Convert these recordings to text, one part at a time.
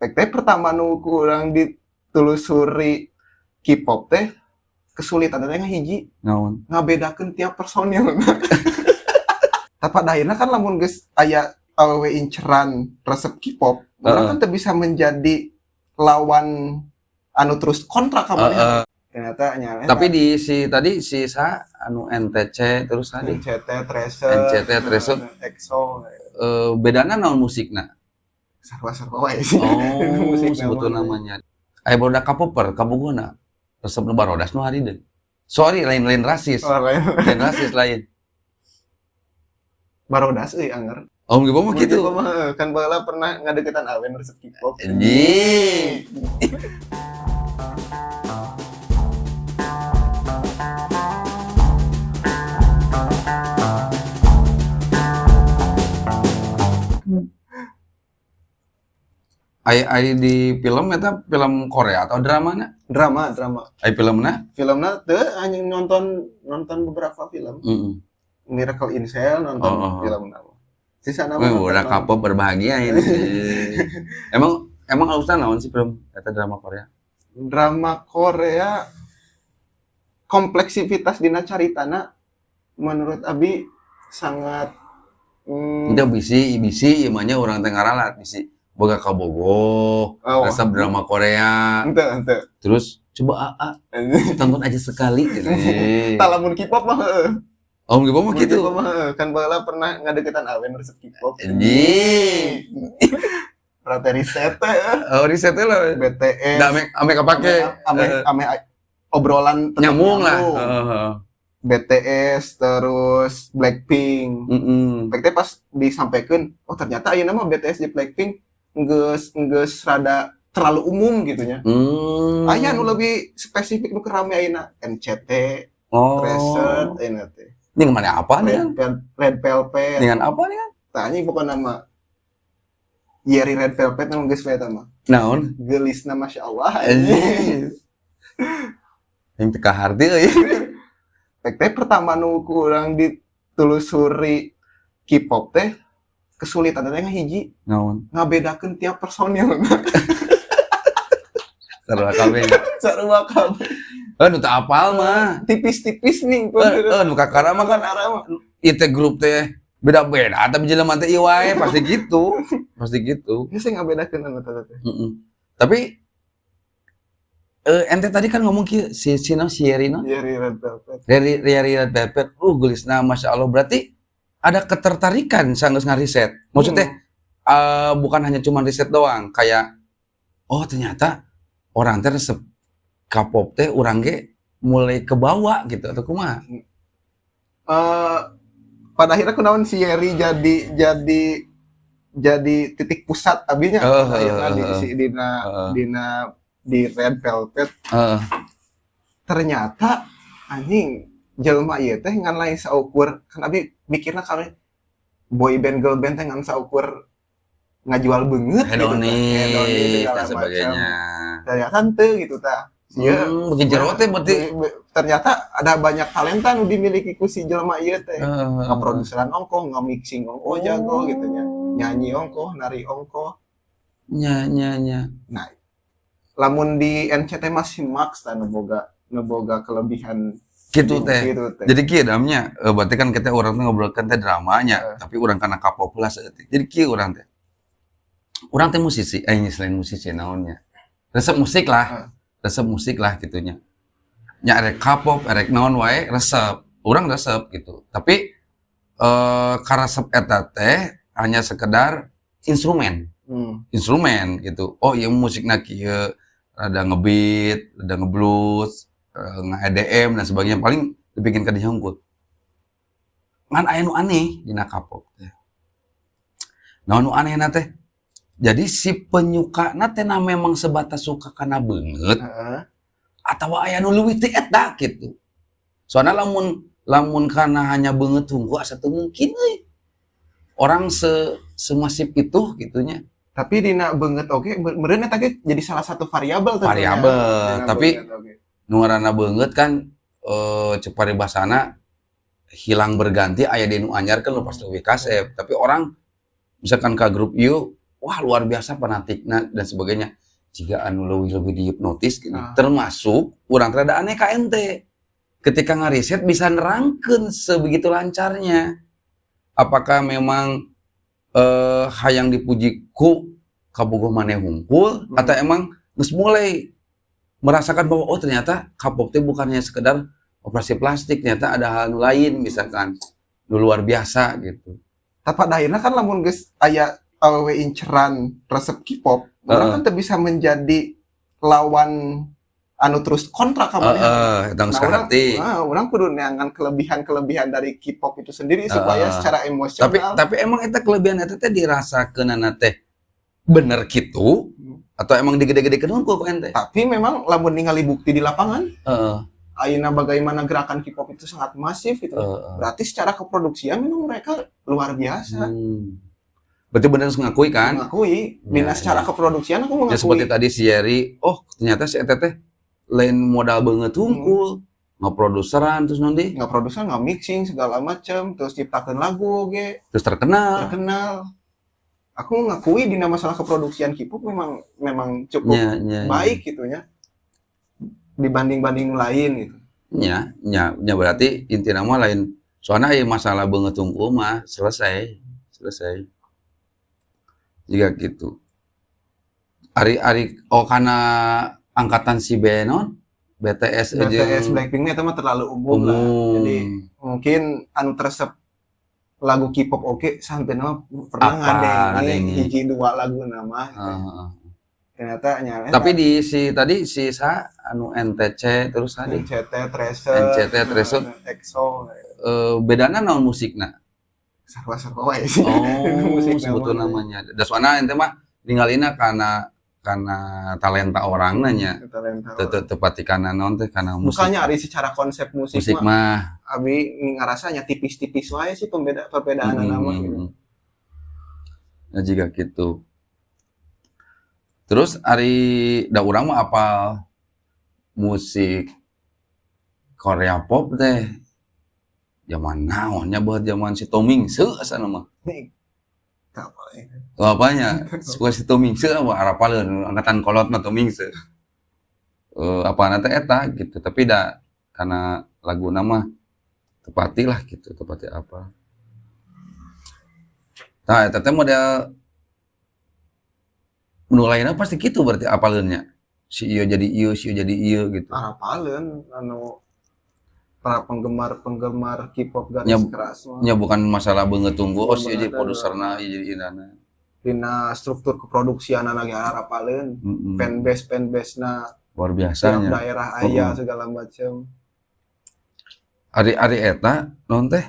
teh pertama nu kurang ditelusuri K-pop teh kesulitan teh hiji Naon? ngabedakeun tiap personil. Tapi akhirnya kan lamun geus aya awewe inceran resep K-pop, urang kan teu bisa menjadi lawan anu terus kontra ka maneh. Ternyata nya Tapi di tadi si anu NTC terus tadi NCT, Treasure, EXO, bedana naon musikna? sarwa-sarwa wae sih. Oh, Musik sebetulnya namanya. Aya barudak K-popper kabogona. Resep nu barodas nu hari deui. Sorry, lain rasis. lain. Lain rasis lain. Barodas euy anger. Oh, gitu mah gitu. Kan baheula pernah ngadeukeutan awen resep K-pop. Anjing. Ai di film eta film Korea atau dramana? Drama. Ai filmna? Filmna teu hanya nonton beberapa film. Miracle in Cell nonton filmna. Sisa nama udah K-pop berbahagia ini. emang alusna naon sih film eta drama Korea? Drama Korea kompleksivitas dina caritana menurut abi sangat itu bisi imanya orang teh ngaralat bisi boga kabogoh resep drama Korea ente terus coba tonton aja sekali gitu. Talamun K-pop mah Om K-pop mah gitu. Kan baheula pernah ngadeukeutan awen resep K-pop. Anjing. Rata riset riset lah. BTS. Da ame kapake ame obrolan nyambung lah. BTS terus Blackpink. Blackpink pas disampaikan, oh ternyata ayeuna mah BTS di Blackpink geus rada terlalu umum gitu nya. Aya nu lebih spesifik nu kerame ayeuna NCT, Treasure, ayeuna teh. Ini mana apa nih? Red Velvet. Dengan apa nih kan? Tanya pokoknya nama Yeri Red Velvet nama geus eta mah. Naon? Gelisna masyaallah. Yang teka harti euy. Teh pertama nu kurang ditelusuri K-pop teh kesulitan teh hiji naon ngabedakeun tiap personil. Sarua kabeh. Nu teu apal mah tipis-tipis nih. Nu kakara mah kan ieu teh grup teh beda-beda tapi jelema teh ieu wae pasti gitu. Geus ngabedakeun anu teh. Tapi ente tadi kan ngomong kieu si Yeri Red Velvet. Yeri Red Velvet. Gelisna Masya Allah berarti ada ketertarikan sanggeus ngariset. Maksudnya bukan hanya cuma riset doang, kayak oh ternyata orang teh resep K-pop teh urang ge mulai kebawa gitu atau kumaha? Pada akhirnya kunaon si Yeri jadi titik pusat abinya di Red Velvet. Ternyata anjing jelema ieu teh ngan lain saukur kan abi mikirna kali boy band girl band teh ngan saukur ngajual beungeut hedonik dan sebagainya. Ternyata teu gitu tah. Bikin jero teh berarti ternyata ada banyak talenta nu dimiliki ku si jelema ieu teh. Ngaproduseran ongkoh, ngamixing ongkoh jago gitu nya. Nyanyi ongkoh, nari ongkoh. Nya. Nah, lamun di NCT masih Max tah nu boga kelebihan gitu teh. Jadi kieu damnya berarti kan kita orang teh ngobrolkeun teh dramanya, tapi urang kana K-pop lah seutik. Jadi kieu urang teh. Urang teh musisi, selain musisi naonnya. Resep musik lah gitunya. Nya arek K-pop, arek naon wae resep. Urang resep gitu. Tapi karesep eta teh hanya sekedar instrumen. Instrumen gitu. Oh iya musikna kieu rada ngebeat, rada ngeblues, nge-EDM dan sebagainya, paling dibikin ke dihungkul. Ngan aya nu aneh dina K-pop teh. Naon nu aneh teh? Jadi si penyukana teh memang sebatas suka kana beungeut. Atawa aya nu leuwih teh eta gitu. Soalna lamun kana hanya beungeut hungkul asa teu mungkin euy. Orang semasif itu gitunya. Tapi dina beungeut oge meureun eta ge jadi salah satu variabel teh. Tapi nu ngaranna beungeut kan ceuk paribasana hilang berganti aya di nu anyar kan lu pas leuwih kasep. Tapi orang misalkan ka grup ieu wah luar biasa fanatikna dan sebagainya. Jika anu lebih dihipnotis gitu. Termasuk urang teh ada aneh ka ente. Ketika ngariset bisa nerangkeun sebegitu lancarnya. Apakah memang hayang dipuji ku kabogoh maneh hungkul atau emang geus mulai merasakan bahwa oh ternyata K-pop teh bukannya sekedar operasi plastik, ternyata ada hal lain misalkan luar biasa gitu. Tapi pada akhirnya kan lamun geus aya awewe inceran resep K-pop, orang kan bisa menjadi lawan anu terus kontra ka maneh. Orang kudu neangan kelebihan dari K-pop itu sendiri supaya secara emosional. Tapi emang eta kelebihan eta teh dirasakeunana teh bener gitu atau emang digede-gedekeun hungkul ku ente? Tapi memang lamun ningali bukti di lapangan, ayeuna bagaimana gerakan K-pop itu sangat masif gitu. Berarti secara keproduksian memang mereka luar biasa. Berarti benar ngakui kan? Ngakui. Dina secara keproduksian aku mengakui. Ya seperti tadi si Yeri, oh ternyata si Ente teh lain modal banget hungkul. Ngeproduseran terus nanti? Ngeproduseran, nge-mixing segala macam, terus ciptakeun lagu oge. Terus terkenal. Aku ngakui dina masalah keproduksian K-pop memang cukup baik gitu ya. Dibanding lain gitu. Ya berarti inti nama lain. Soalnya masalah banget hungkul mah selesai. Jika gitu. Ari karena angkatan si Benon BTS Blackpink itu mah terlalu umum lah. Jadi mungkin anu teresep lagu K-pop sampai nama pernah ngadengin hiji dua lagu nama. Ternyata nyala. Tapi di tadi si anu NTC terus tadi NCT Treasure EXO. Bedana naon musikna? Sarwa-sarwa wae sih. Sebetulnya namanya. Daswana ente mah ningalina karena talenta orang nanya. Tepati karena naon teh karena musik. Bukannya ari secara konsep musik mah. Abi ngarasanya tipis-tipis wae sih perbedaan nama gitu. Nah jika gitu. Terus ari da urang mah apal musik Korea pop teh. Zaman naonnya buat zaman si Tomingse asana mah. Apanya? Suka si Tomingse apa arapaleun angkatan kolot mah Tomingse. Apana teh eta gitu, tapi da karena lagu nama tepati lah gitu, tepati apa. Nah, eta teh model nu lainna pasti kitu berarti apaleunnya. Si ieu jadi ieu gitu. Apaleun anu para penggemar K-pop garis keras mah. Ya bukan masalah beungeut tunggu si jadi produserna jadi indana. Dina struktur keproduksianna ge apaleun. Fanbase-na luar biasa nya. Daerah aya segala macam. Ari eta naon teh?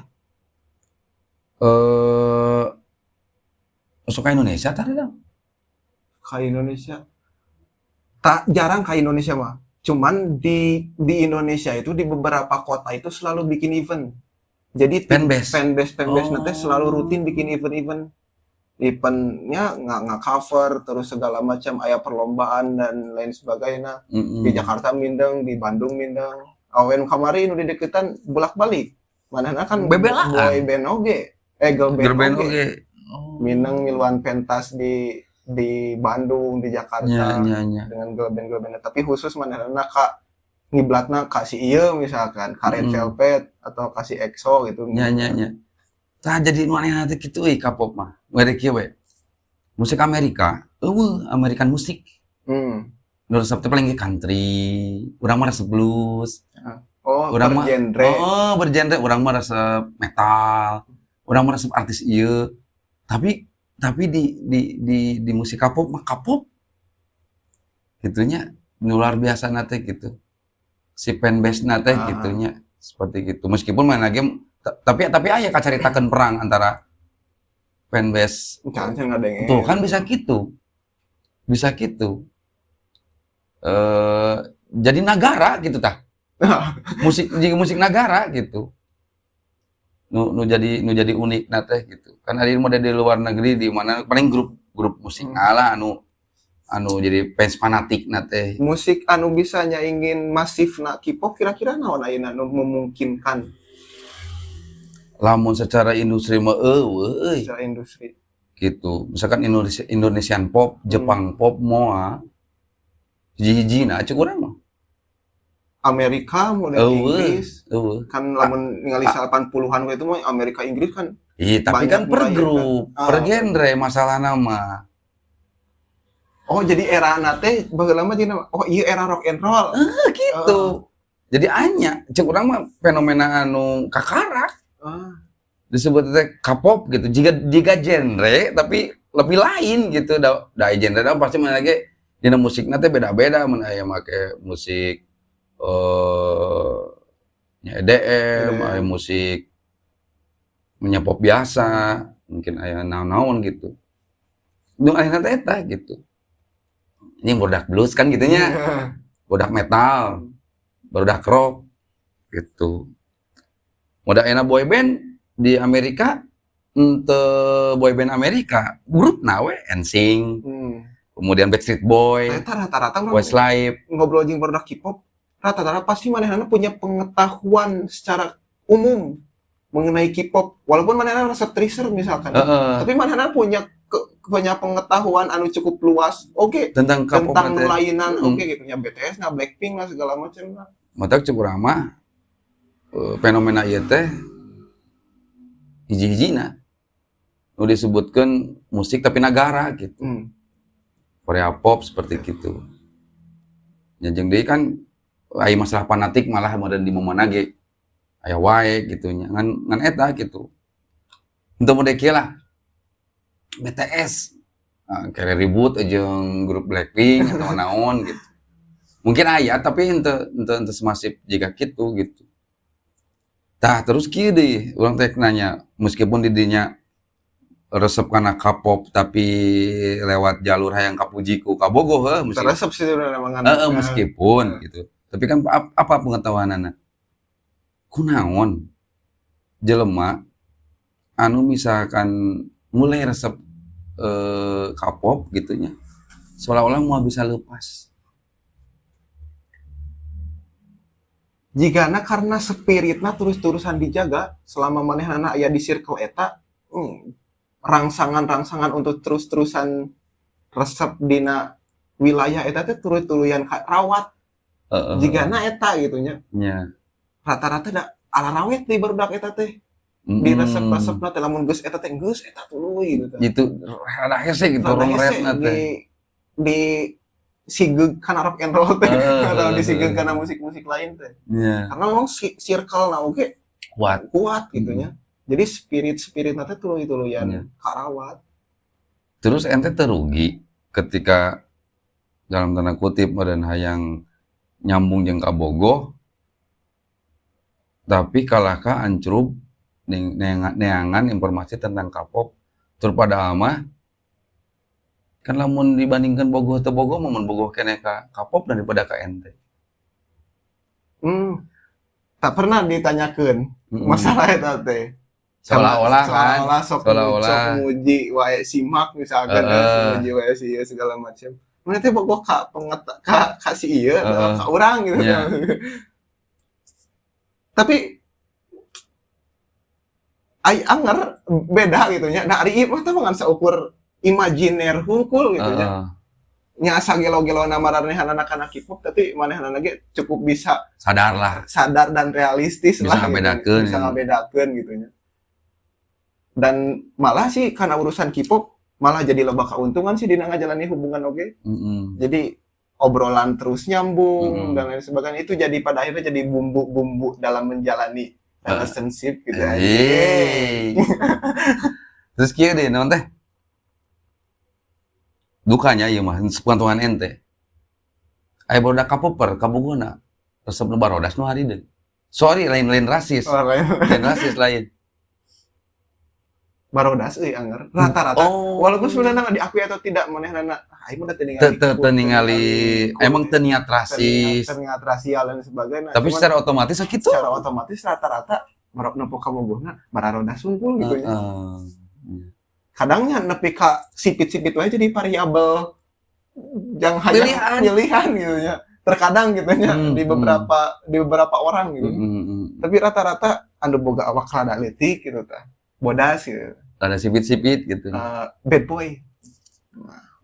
Masuk ke Indonesia tadi dong. Ke Indonesia. Tak jarang ke Indonesia mah. Cuman di Indonesia itu di beberapa kota itu selalu bikin event. Jadi fanbase nanti selalu rutin bikin event. Eventnya nggak cover terus segala macam, aya perlombaan dan lain sebagainya. Di Jakarta mindeng, di Bandung mindeng. Awen kamari nu di deketan bolak-balik. Manehna kan boy band oge. Girl band oge. Mindeng miluan pentas di Bandung, di Jakarta dengan girl band tapi khusus manehna ka ngiblatna ka si ieu misalkan Red Velvet atau kasih EXO gitu. Nya. Tah jadi manehna teh kitu euy K-pop mah. Mere kieu we. Musik Amerika, American musik. Nu resep teh paling country, urang mah resep blues. Bergenre, urang mah resep metal. Urang mah resep artis ieu. Tapi di musik K-pop mah K-pop gitunya luar biasa nate gitu. Si fanbase nate gitunya seperti gitu. Meskipun main game tapi aya kacaritakeun perang antara fanbase. Tuh kan bisa gitu. Jadi negara gitu tah. Musik negara gitu. Nu jadi unik nate gitu. Kan hari model di luar negeri di mana paling grup musik ngalah anu jadi fans fanatik nate. Musik anu bisa nyaingin masif na K-pop kira-kira naon ayeuna nu memungkinkan? Lamun secara industri mah eueuh. Secara industri. gitu. Misalkan Indonesian pop, Jepang pop, moa hiji-hijina cek urang mah. Amerika model Inggris kan lamun ningali 80-an itu mah Amerika Inggris kan. Iya, tapi kan per grup, per genre masalah nama. Oh, jadi era nate baheula mah jeung oh iya era rock and roll. Gitu. Jadi anya cek urang mah fenomena anu kakarak. Disebut teh K-pop gitu. Jika genre tapi lebih lain gitu. Da genre pasti mana ge dina musikna teh beda-beda, mun aya make musik EDM, aya musik pop biasa, mungkin aya naon-naon gitu. Dung ayeuna teh eta gitu. Ini bodak blues kan gitunya. Bodak metal, bodak rock gitu. Moda ena boy band di Amerika untuk boy band Amerika, grup nawe NSYNC. Kemudian Backstreet Boy, rata-rata Westlife, ngobrol jeung barudak K-pop, rata-rata pasti manehna punya pengetahuan secara umum mengenai K-pop. Walaupun manehna resep tracer misalkan, tapi manehna punya pengetahuan anu cukup luas, tentang K-pop, tentang lainan, gitu nya BTS, Blackpink lah segala macam lah. Matak cek urang mah fenomena ieu teh hiji-hijina nu disebutkeun musik tapi negara gitu. Korea pop seperti gitu. Jeung deui kan aya masalah fanatik malah modern di momona ge aya wae gitu nya. Ngan eta gitu. Untuk mode kieu lah. BTS kere ribut jeung grup Blackpink atau naon gitu. Mungkin aya tapi henteu semasif jika kitu gitu. Tah terus kieu deui urang teh nanya, meskipun di dinya resep kana K-pop tapi lewat jalur hayang kapuji ku kabogoh resep sih meskipun gitu. Tapi kan apa pengetahuanana? Kunaon jelema anu misalkan mulai resep K-pop gitunya. Seolah-olah mau bisa lepas. Jigana karena spiritna terus-terusan dijaga selama manehna aya di circle eta, rangsangan-rangsangan untuk terus-terusan resep dina wilayah eta teh turut-tuluyan rawat. Jigana eta gitu nya. Nya. Rata-rata da alarawet di barudak eta teh. Di resep-resepna teh lamun geus eta teh geus eta tuluy gitu. Itu rada hese gitu rongretna teh. Di sigeg kana rock and roll teh atau di sigeg kana musik-musik lain teh. Karena memang circle na oge kuat gitu nya. Jadi spirit nanti tuluy-tuluyan karawat. Terus ente terugi ketika dalam tanda kutip dan hayang nyambung jeung kabogoh, tapi kalahkah ancrub neangan informasi tentang K-pop tur padahal mah kan lamun dibandingkan bogoh teu bogoh mun bogoh keneh ka K-pop daripada ka ente. Tak pernah ditanyakeun masalah eta teh. Seolah-olah sok muji wae simak misalkan muji wae si segala macam. Mana teh bogoh ka si ieu ka urang gitu. Tapi ai anger beda gitu nya. Da ari ieu mah teh ngan saukur imajiner hungkul gitu nya. Nya asa gelo-gelo namaraneh anak-anak K-pop tapi manehna ge cukup bisa sadar dan realistis bisa lah. Bisa ngabedakeun gitu nya. Dan malah sih karena urusan K-pop malah jadi loba keuntungan sih dina ngajalani hubungan jadi obrolan terus nyambung dan lain sebagainya itu jadi pada akhirnya jadi bumbu-bumbu dalam menjalani relationship gitu aja. Terus kieu deh naon teh dukanya ieu mah sepengetahuan ente aya barudak K-popper kabogona resep nu barodas nu hari deui. Sorry lain rasis. Lain rasis lain. Barodas anger rata-rata walaupun sebenarnya diakui atau tidak manehna aing mah teu ningali emang teu niat rasis dan sebagainya tapi secara otomatis kitu secara otomatis rata-rata nepo ka bogohna barodas sungkul gitu nya kadangnya nepi ka sipit-sipit wae jadi variabel yang hanya pilihan gitu nya terkadang gitu nya di beberapa orang gitu tapi rata-rata anu boga awak rada leutik gitu tah bodas gitu. Rada sipit-sipit gitu. Bad boy.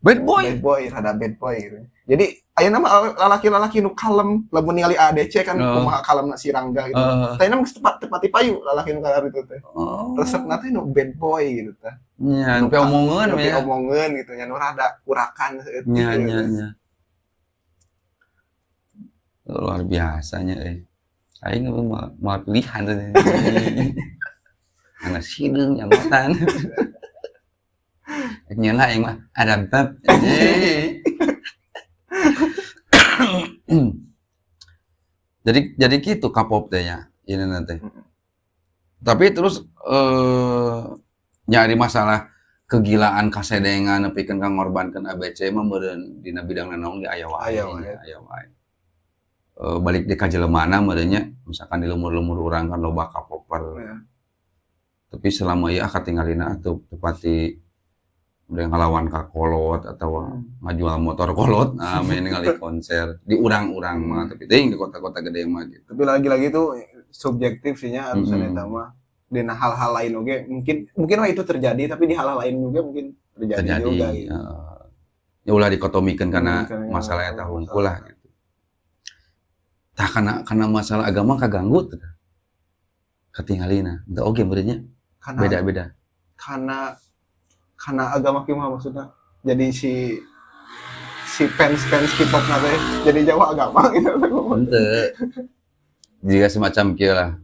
Bad boy. Bad boy, rada bad boy gitu. Jadi aya nama lalaki-lalaki nu kalem, lamun ningali ADC kan kumaha kalemna si Rangga gitu. Teh nama tepat payu lalaki nu kalar itu teh. Resepna teh nu bad boy gitu teh. Nya, nu omongeun we. Omongeun gitu nya nu rada urakan seutik. Nya. Luar biasanya aing mau pilihan teh. Anak sideung nyamatan. Nyela yang mah ada bab. Jadi gitu K-pop teh nya ini nanti. Tapi terus nyari masalah kegilaan kasedengan nepikeun ka ngorbankeun ABC mah meureun dina bidang naon ge aya wae. Balik di kajelemana meureun nya misalkan di lumur-lumur urang kan loba K-popper. Tapi selama ieu katinggalina atuh tepati udah ngelawan ka kolot atau ngajual motor kolot, main ningali konser di urang-urang mah, tapi ting di kota-kota gede mah gitu. Tapi lagi-lagi itu subjektif sihnya harusnya eta mah. Dina hal-hal lain oge mungkin itu terjadi, tapi di hal-hal lain juga mungkin terjadi juga gitu. Ya ulah dikotomikeun karena masalah eta hungkul lah gitu. Tah karena masalah agama kaganggu teh. Katingalina, teu oge beureunya. Beda-beda. Karena agama kumaha maksudnya jadi si fans K-pop nate jadi jauh agama gitu. Henteu. Jika semacam kieu lah.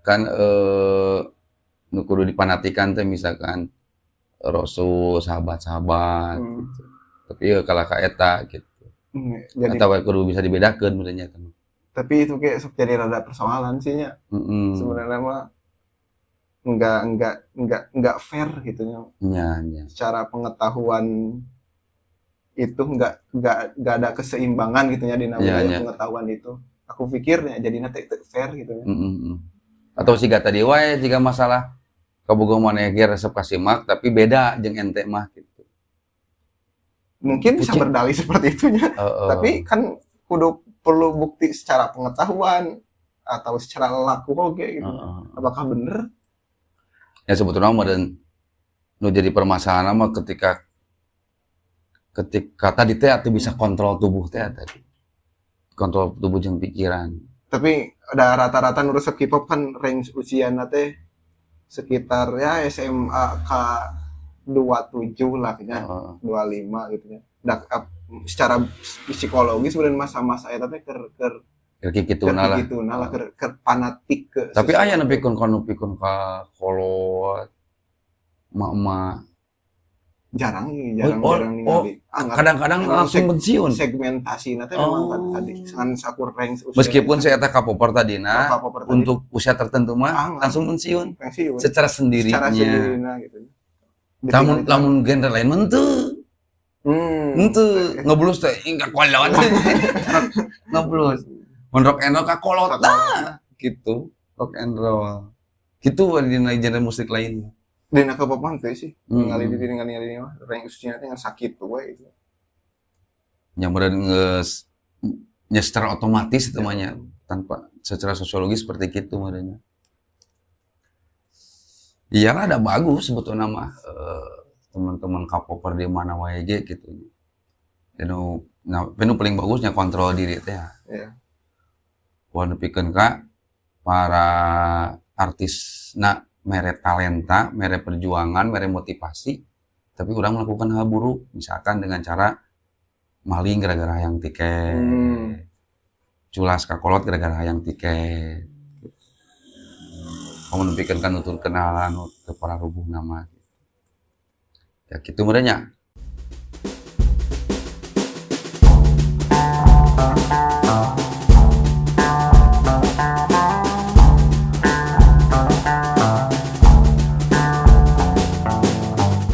Kan nu kudu dipanatikan teh misalkan Rasul, sahabat-sahabat gitu. Tapi ya kalau ka eta gitu. Jadi atawa kudu bisa dibedakeun meureunnya teh. Tapi itu kayak sok jadi rada persoalan sih nya. Sebenarnya mah enggak fair gitu nya. Secara pengetahuan itu enggak ada keseimbangan gitu nya di namanya pengetahuan itu. Aku pikirnya jadi nanti fair gitu ya. Atau siga tadi wae jika masalah kabogoh maneh ge resep ka simak tapi beda jeung ente mah gitu. Mungkin bisa berdalih seperti itu nya. Tapi kan kudu perlu bukti secara pengetahuan atau secara laku oge gitu. Apakah bener? Ya sebetulnya meureun nu jadi permasalahan mah ketika tadi teh atuh bisa kontrol tubuh teh tadi. Kontrol tubuh jeung pikiran. Tapi ada rata-rata nu resep K-pop kan range usiana teh sekitar ya SMA ke 27 lah kayaknya, 25 gitu ya. Secara psikologis sebenarnya masa-masa eta teh keur kikituna lah keur fanatik ke. Tapi aya nepikeun ka kolot mak jarang ningali. Kadang-kadang langsung pensiun. Segmentasi teh memang tadi sangan sakur range usia. Meskipun saya eta K-popper tadina untuk usia tertentu mah langsung pensiun. Secara sendirinya gitu. Lamun genre lain mah henteu. Ngeblus teh ingka kolot. Ngeblus. Mun rock and roll ka kolot gitu. Rock and roll. Gitu dina genre musik lain. Dina K-pop mah teh sih. Ningali mah range usiana teh sakit we gitu. Yang meureun geus nya secara otomatis itu mah nya tanpa secara sosiologis seperti kitu meureunnya. Iyalah ada bagus sebetulnya mah teman-teman K-popper di mana wae ge gitu. Anu paling bagusnya kontrol diri teh. Iya. Wan nepikeun ka para artisna mere talenta, mere perjuangan, mere motivasi, tapi orang melakukan hal buruk, misalkan dengan cara maling gara-gara hayang tiket, culas ka kolot gara-gara hayang tiket. Kamu nepikeun kan nutur kenalan teu para rubuh nama. Ya kitu meureunnya.